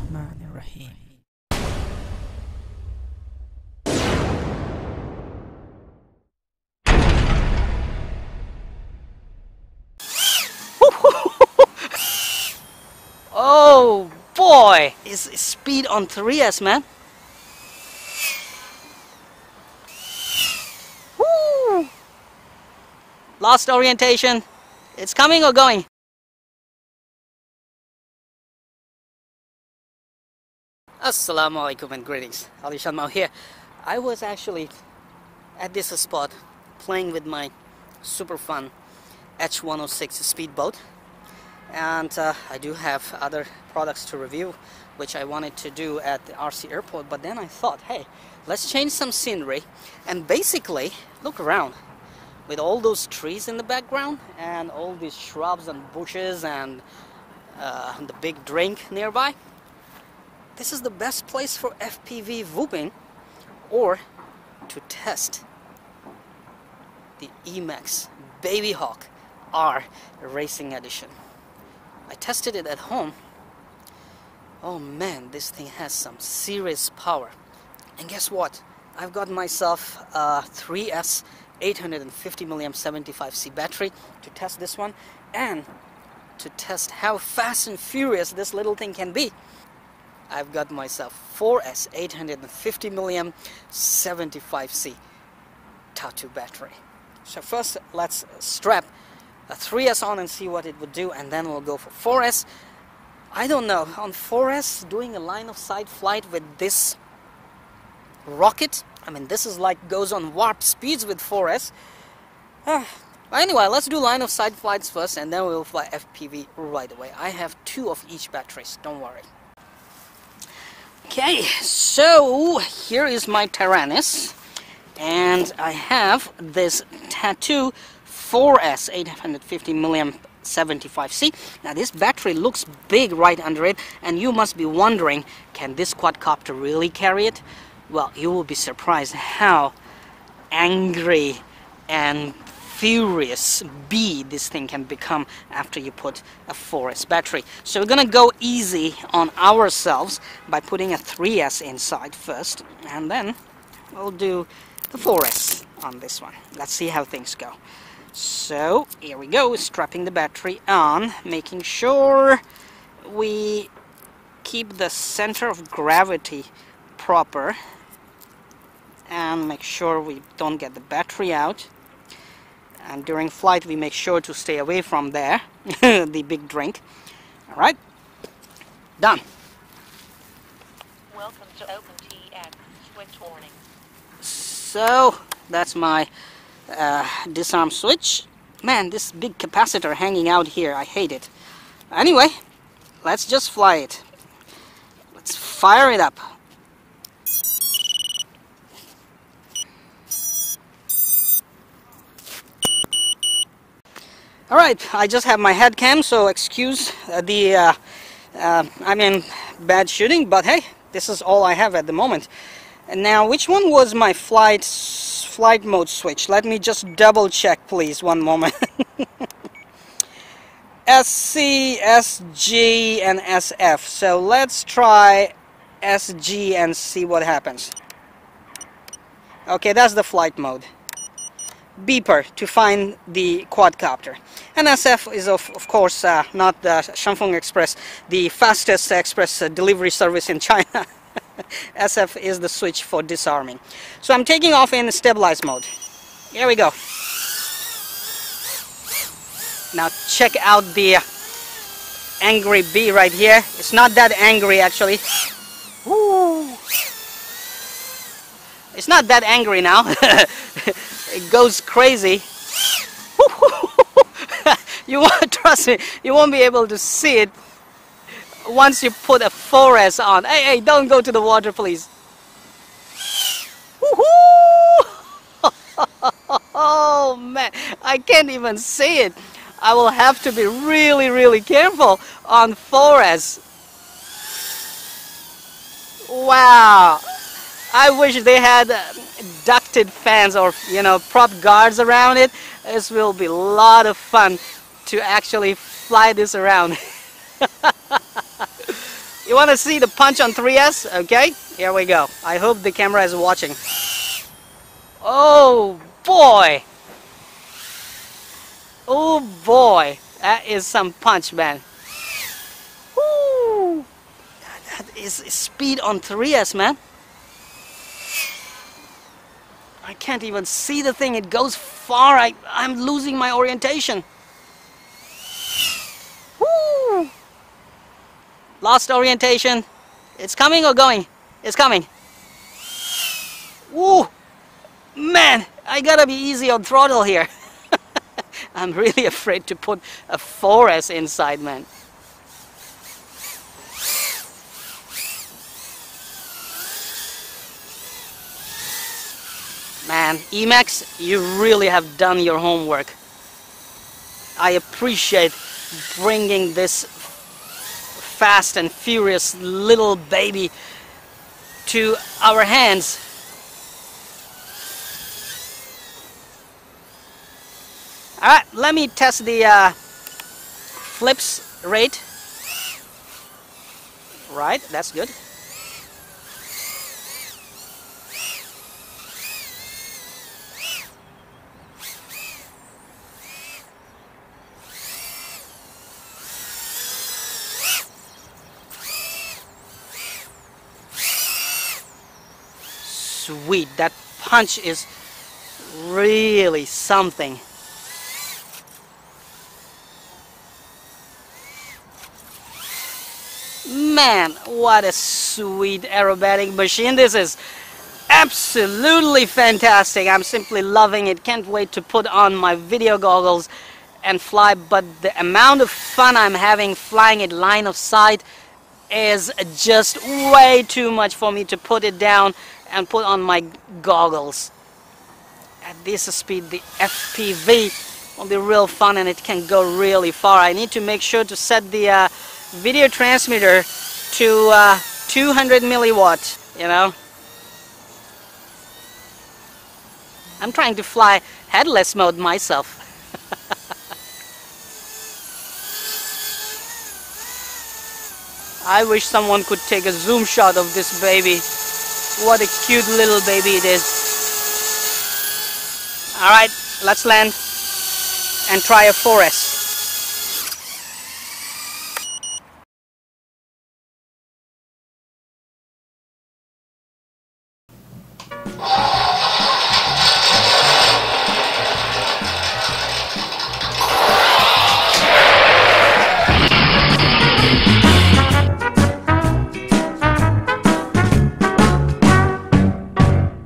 Bismillahirrahmanirrahim. Oh boy, is speed on 3S, man. Woo! Lost orientation. It's coming or going? Assalamu alaikum and greetings. Ali Shanmao here. I was actually at this spot playing with my super fun H106 speedboat, and I do have other products to review which I wanted to do at the RC airport, but then I thought, hey, let's change some scenery and basically look around with all those trees in the background and all these shrubs and bushes and the big drink nearby. This is the best place for FPV whooping or to test the Emax BabyHawk R Racing Edition. I tested it at home. Oh man, this thing has some serious power. And guess what? I've got myself a 3S 850mAh 75C battery to test this one and to test how fast and furious this little thing can be. I've got myself 4S 850mAh 75C Tattoo battery. So first let's strap a 3S on and see what it would do, and then we'll go for 4S. I don't know, on 4S doing a line of sight flight with this rocket, I mean this is like goes on warp speeds with 4S. Anyway, let's do line of sight flights first and then we'll fly FPV right away. I have 2 of each batteries, don't worry. Okay, so here is my Tyrannus, and I have this Tattoo 4S 850mAh 75C. Now this battery looks big right under it, and you must be wondering, can this quadcopter really carry it? Well, you will be surprised how angry and furious bee this thing can become after you put a 4S battery. So we're gonna go easy on ourselves by putting a 3S inside first, and then we'll do the 4S on this one. Let's see how things go. So here we go, strapping the battery on, making sure we keep the center of gravity proper and make sure we don't get the battery out. And during flight we make sure to stay away from there, the big drink. Alright, done. Welcome to OpenTX, switch warning. So that's my disarm switch. Man, this big capacitor hanging out here, I hate it. Anyway, let's just fly it. Let's fire it up. Alright, I just have my head cam, so excuse the bad shooting, but hey, this is all I have at the moment. And now, which one was my flight mode switch? Let me just double check, please, one moment. SC, SG, and SF. So let's try SG and see what happens. Okay, that's the flight mode. Beeper to find the quadcopter. And SF is of course not the Shanfeng Express, the fastest express delivery service in China. SF is the switch for disarming. So I'm taking off in stabilized mode. Here we go. Now check out the angry bee right here. It's not that angry actually. Woo. It's not that angry now. It goes crazy. You won't, trust me, you won't be able to see it once you put a 4S on. Hey, don't go to the water, please. Oh man, I can't even see it. I will have to be really careful on 4S. Wow. I wish they had ducted fans or, prop guards around it. This will be a lot of fun to actually fly this around. You want to see the punch on 3S? Okay, here we go. I hope the camera is watching. Oh boy! Oh boy! That is some punch, man. Woo! That is speed on 3S, man. I can't even see the thing. It goes far. I'm losing my orientation. Woo! Lost orientation. It's coming or going? It's coming. Woo! Man, I gotta be easy on throttle here. I'm really afraid to put a 4S inside, man. Man, Emax, you really have done your homework. I appreciate bringing this fast and furious little baby to our hands. Alright, let me test the flips rate. Right, that's good. Sweet, that punch is really something. Man, what a sweet aerobatic machine this is. Absolutely fantastic. I'm simply loving it. Can't wait to put on my video goggles and fly, but the amount of fun I'm having flying it line of sight is just way too much for me to put it down and put on my goggles. At this speed, the FPV will be real fun and it can go really far. I need to make sure to set the video transmitter to 200 milliwatt, you know. I'm trying to fly headless mode myself. I wish someone could take a zoom shot of this baby. What a cute little baby it is. Alright, let's land and try a 4S.